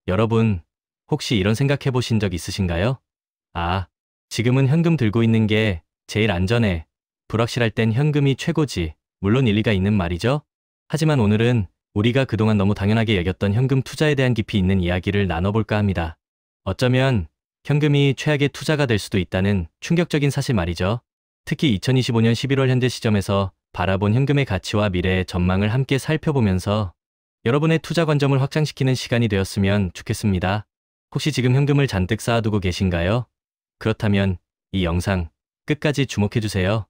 여러분, 혹시 이런 생각해 보신 적 있으신가요? 아, 지금은 현금 들고 있는 게 제일 안전해. 불확실할 땐 현금이 최고지. 물론 일리가 있는 말이죠. 하지만 오늘은 우리가 그동안 너무 당연하게 여겼던 현금 투자에 대한 깊이 있는 이야기를 나눠볼까 합니다. 어쩌면 현금이 최악의 투자가 될 수도 있다는 충격적인 사실 말이죠. 특히 2025년 11월 현재 시점에서 바라본 현금의 가치와 미래의 전망을 함께 살펴보면서 여러분의 투자 관점을 확장시키는 시간이 되었으면 좋겠습니다. 혹시 지금 현금을 잔뜩 쌓아두고 계신가요? 그렇다면 이 영상 끝까지 주목해주세요.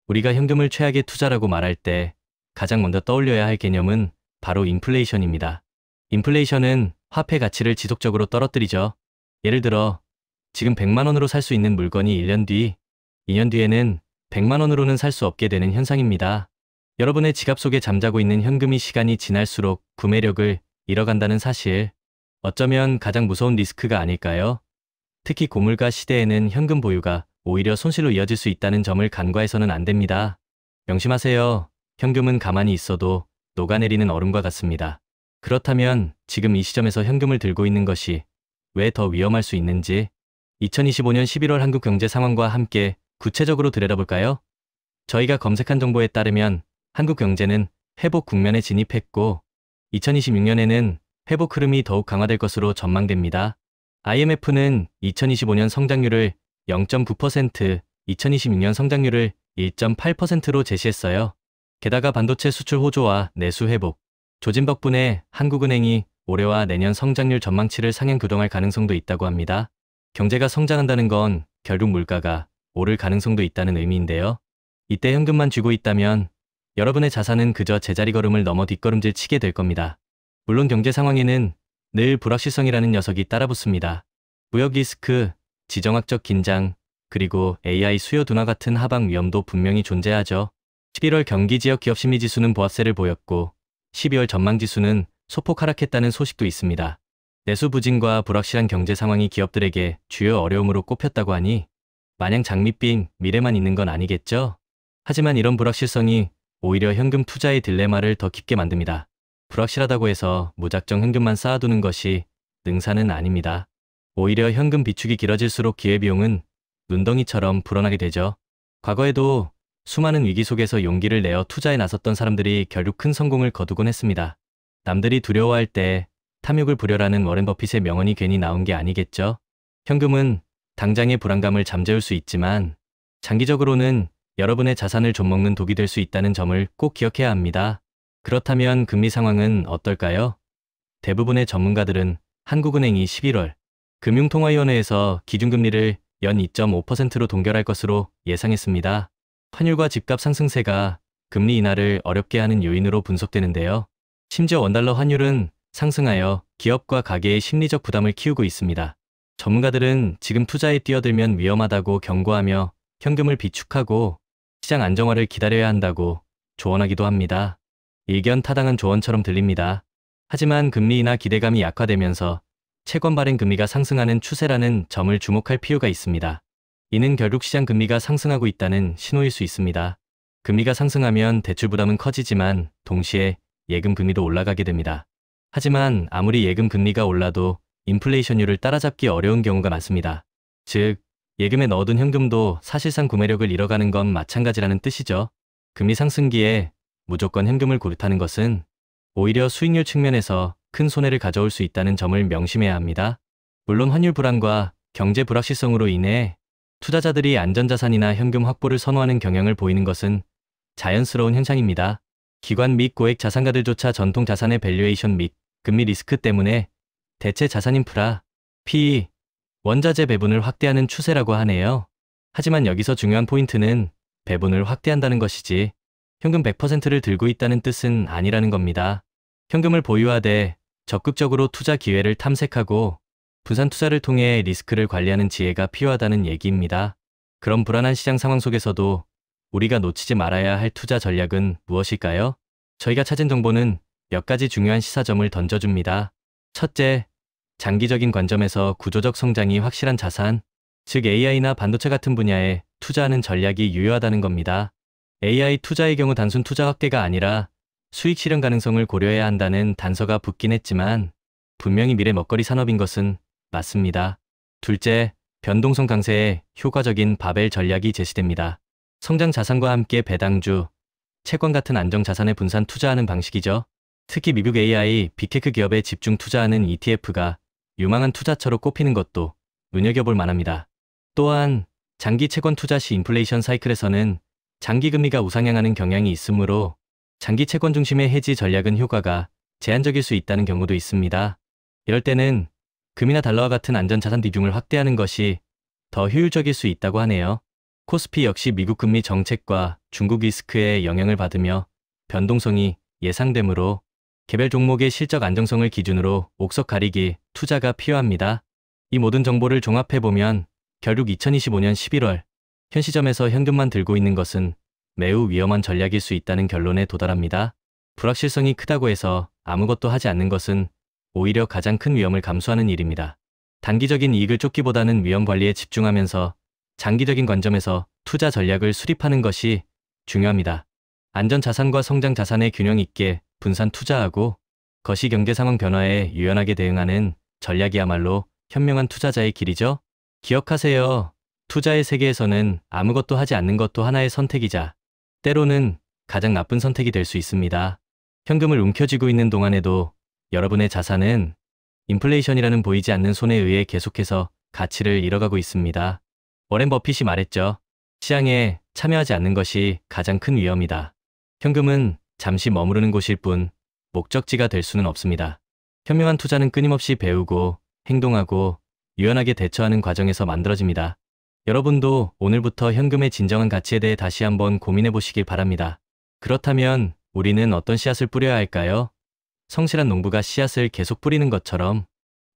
우리가 현금을 최악의 투자라고 말할 때 가장 먼저 떠올려야 할 개념은 바로 인플레이션입니다. 인플레이션은 화폐 가치를 지속적으로 떨어뜨리죠. 예를 들어 지금 100만 원으로 살 수 있는 물건이 1년 뒤, 2년 뒤에는 100만 원으로는 살 수 없게 되는 현상입니다. 여러분의 지갑 속에 잠자고 있는 현금이 시간이 지날수록 구매력을 잃어간다는 사실, 어쩌면 가장 무서운 리스크가 아닐까요? 특히 고물가 시대에는 현금 보유가 오히려 손실로 이어질 수 있다는 점을 간과해서는 안 됩니다. 명심하세요. 현금은 가만히 있어도 녹아내리는 얼음과 같습니다. 그렇다면 지금 이 시점에서 현금을 들고 있는 것이 왜 더 위험할 수 있는지 2025년 11월 한국 경제 상황과 함께 구체적으로 들여다볼까요? 저희가 검색한 정보에 따르면 한국 경제는 회복 국면에 진입했고 2026년에는 회복 흐름이 더욱 강화될 것으로 전망됩니다. IMF는 2025년 성장률을 0.9%, 2026년 성장률을 1.8%로 제시했어요. 게다가 반도체 수출 호조와 내수 회복, 조짐 덕분에 한국은행이 올해와 내년 성장률 전망치를 상향 조정할 가능성도 있다고 합니다. 경제가 성장한다는 건 결국 물가가 오를 가능성도 있다는 의미인데요. 이때 현금만 쥐고 있다면 여러분의 자산은 그저 제자리 걸음을 넘어 뒷걸음질 치게 될 겁니다. 물론 경제 상황에는 늘 불확실성이라는 녀석이 따라붙습니다. 무역 리스크, 지정학적 긴장, 그리고 AI 수요 둔화 같은 하방 위험도 분명히 존재하죠. 11월 경기 지역 기업 심리 지수는 보합세를 보였고 12월 전망 지수는 소폭 하락했다는 소식도 있습니다. 내수 부진과 불확실한 경제 상황이 기업들에게 주요 어려움으로 꼽혔다고 하니 마냥 장밋빛 미래만 있는 건 아니겠죠? 하지만 이런 불확실성이 오히려 현금 투자의 딜레마를 더 깊게 만듭니다. 불확실하다고 해서 무작정 현금만 쌓아두는 것이 능사는 아닙니다. 오히려 현금 비축이 길어질수록 기회비용은 눈덩이처럼 불어나게 되죠. 과거에도 수많은 위기 속에서 용기를 내어 투자에 나섰던 사람들이 결국 큰 성공을 거두곤 했습니다. 남들이 두려워할 때 탐욕을 부려라는 워렌 버핏의 명언이 괜히 나온 게 아니겠죠. 현금은 당장의 불안감을 잠재울 수 있지만 장기적으로는 여러분의 자산을 좀먹는 독이 될 수 있다는 점을 꼭 기억해야 합니다. 그렇다면 금리 상황은 어떨까요? 대부분의 전문가들은 한국은행이 11월 금융통화위원회에서 기준금리를 연 2.5%로 동결할 것으로 예상했습니다. 환율과 집값 상승세가 금리 인하를 어렵게 하는 요인으로 분석되는데요. 심지어 원달러 환율은 상승하여 기업과 가계의 심리적 부담을 키우고 있습니다. 전문가들은 지금 투자에 뛰어들면 위험하다고 경고하며 현금을 비축하고 시장 안정화를 기다려야 한다고 조언하기도 합니다. 일견 타당한 조언처럼 들립니다. 하지만 금리 인하 기대감이 약화되면서 채권 발행 금리가 상승하는 추세라는 점을 주목할 필요가 있습니다. 이는 결국 시장 금리가 상승하고 있다는 신호일 수 있습니다. 금리가 상승하면 대출 부담은 커지지만 동시에 예금 금리도 올라가게 됩니다. 하지만 아무리 예금 금리가 올라도 인플레이션율을 따라잡기 어려운 경우가 많습니다. 즉, 예금에 넣어둔 현금도 사실상 구매력을 잃어가는 건 마찬가지라는 뜻이죠. 금리 상승기에 무조건 현금을 고르타는 것은 오히려 수익률 측면에서 큰 손해를 가져올 수 있다는 점을 명심해야 합니다. 물론 환율 불안과 경제 불확실성으로 인해 투자자들이 안전자산이나 현금 확보를 선호하는 경향을 보이는 것은 자연스러운 현상입니다. 기관 및 고액 자산가들조차 전통 자산의 밸류에이션 및 금리 리스크 때문에 대체 자산 인프라, PE, 원자재 배분을 확대하는 추세라고 하네요. 하지만 여기서 중요한 포인트는 배분을 확대한다는 것이지 현금 100%를 들고 있다는 뜻은 아니라는 겁니다. 현금을 보유하되 적극적으로 투자 기회를 탐색하고 분산 투자를 통해 리스크를 관리하는 지혜가 필요하다는 얘기입니다. 그런 불안한 시장 상황 속에서도 우리가 놓치지 말아야 할 투자 전략은 무엇일까요? 저희가 찾은 정보는 몇 가지 중요한 시사점을 던져줍니다. 첫째, 장기적인 관점에서 구조적 성장이 확실한 자산, 즉 AI나 반도체 같은 분야에 투자하는 전략이 유효하다는 겁니다. AI 투자의 경우 단순 투자 확대가 아니라 수익 실현 가능성을 고려해야 한다는 단서가 붙긴 했지만 분명히 미래 먹거리 산업인 것은 맞습니다. 둘째, 변동성 강세에 효과적인 바벨 전략이 제시됩니다. 성장 자산과 함께 배당주, 채권 같은 안정 자산에 분산 투자하는 방식이죠. 특히 미국 AI, 빅테크 기업에 집중 투자하는 ETF가 유망한 투자처로 꼽히는 것도 눈여겨볼 만합니다. 또한 장기 채권 투자 시 인플레이션 사이클에서는 장기 금리가 우상향하는 경향이 있으므로 장기 채권 중심의 해지 전략은 효과가 제한적일 수 있다는 경우도 있습니다. 이럴 때는 금이나 달러와 같은 안전자산 비중을 확대하는 것이 더 효율적일 수 있다고 하네요. 코스피 역시 미국 금리 정책과 중국 리스크에 영향을 받으며 변동성이 예상되므로 개별 종목의 실적 안정성을 기준으로 옥석 가리기 투자가 필요합니다. 이 모든 정보를 종합해보면 결국 2025년 11월 현 시점에서 현금만 들고 있는 것은 매우 위험한 전략일 수 있다는 결론에 도달합니다. 불확실성이 크다고 해서 아무것도 하지 않는 것은 오히려 가장 큰 위험을 감수하는 일입니다. 단기적인 이익을 쫓기보다는 위험 관리에 집중하면서 장기적인 관점에서 투자 전략을 수립하는 것이 중요합니다. 안전 자산과 성장 자산의 균형 있게 분산 투자하고 거시 경제 상황 변화에 유연하게 대응하는 전략이야말로 현명한 투자자의 길이죠. 기억하세요. 투자의 세계에서는 아무것도 하지 않는 것도 하나의 선택이자 때로는 가장 나쁜 선택이 될 수 있습니다. 현금을 움켜쥐고 있는 동안에도 여러분의 자산은 인플레이션이라는 보이지 않는 손에 의해 계속해서 가치를 잃어가고 있습니다. 워렌 버핏이 말했죠. 시장에 참여하지 않는 것이 가장 큰 위험이다. 현금은 잠시 머무르는 곳일 뿐 목적지가 될 수는 없습니다. 현명한 투자는 끊임없이 배우고 행동하고 유연하게 대처하는 과정에서 만들어집니다. 여러분도 오늘부터 현금의 진정한 가치에 대해 다시 한번 고민해 보시길 바랍니다. 그렇다면 우리는 어떤 씨앗을 뿌려야 할까요? 성실한 농부가 씨앗을 계속 뿌리는 것처럼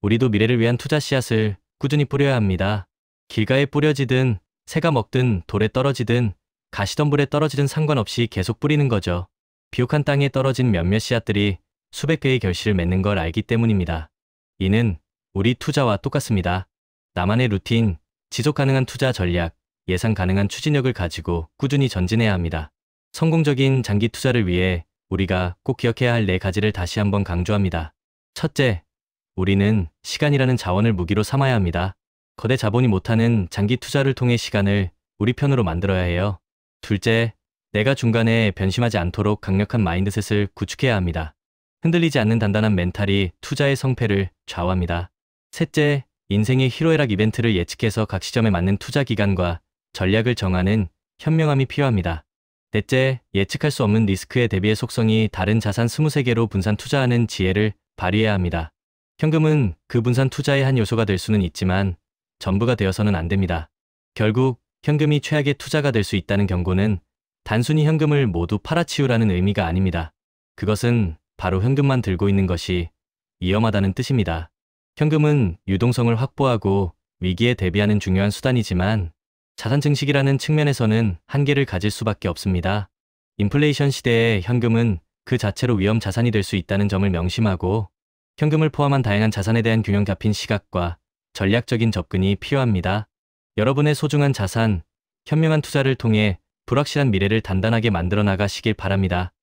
우리도 미래를 위한 투자 씨앗을 꾸준히 뿌려야 합니다. 길가에 뿌려지든 새가 먹든 돌에 떨어지든 가시덤불에 떨어지든 상관없이 계속 뿌리는 거죠. 비옥한 땅에 떨어진 몇몇 씨앗들이 수백 배의 결실을 맺는 걸 알기 때문입니다. 이는 우리 투자와 똑같습니다. 나만의 루틴, 지속 가능한 투자 전략, 예상 가능한 추진력을 가지고 꾸준히 전진해야 합니다. 성공적인 장기 투자를 위해 우리가 꼭 기억해야 할 4가지를 다시 한번 강조합니다. 첫째, 우리는 시간이라는 자원을 무기로 삼아야 합니다. 거대 자본이 못하는 장기 투자를 통해 시간을 우리 편으로 만들어야 해요. 둘째, 내가 중간에 변심하지 않도록 강력한 마인드셋을 구축해야 합니다. 흔들리지 않는 단단한 멘탈이 투자의 성패를 좌우합니다. 셋째, 인생의 희로애락 이벤트를 예측해서 각 시점에 맞는 투자 기간과 전략을 정하는 현명함이 필요합니다. 넷째, 예측할 수 없는 리스크에 대비해 속성이 다른 자산 23개로 분산 투자하는 지혜를 발휘해야 합니다. 현금은 그 분산 투자의 한 요소가 될 수는 있지만 전부가 되어서는 안 됩니다. 결국 현금이 최악의 투자가 될 수 있다는 경고는 단순히 현금을 모두 팔아치우라는 의미가 아닙니다. 그것은 바로 현금만 들고 있는 것이 위험하다는 뜻입니다. 현금은 유동성을 확보하고 위기에 대비하는 중요한 수단이지만 자산 증식이라는 측면에서는 한계를 가질 수밖에 없습니다. 인플레이션 시대에 현금은 그 자체로 위험 자산이 될 수 있다는 점을 명심하고 현금을 포함한 다양한 자산에 대한 균형 잡힌 시각과 전략적인 접근이 필요합니다. 여러분의 소중한 자산, 현명한 투자를 통해 불확실한 미래를 단단하게 만들어 나가시길 바랍니다.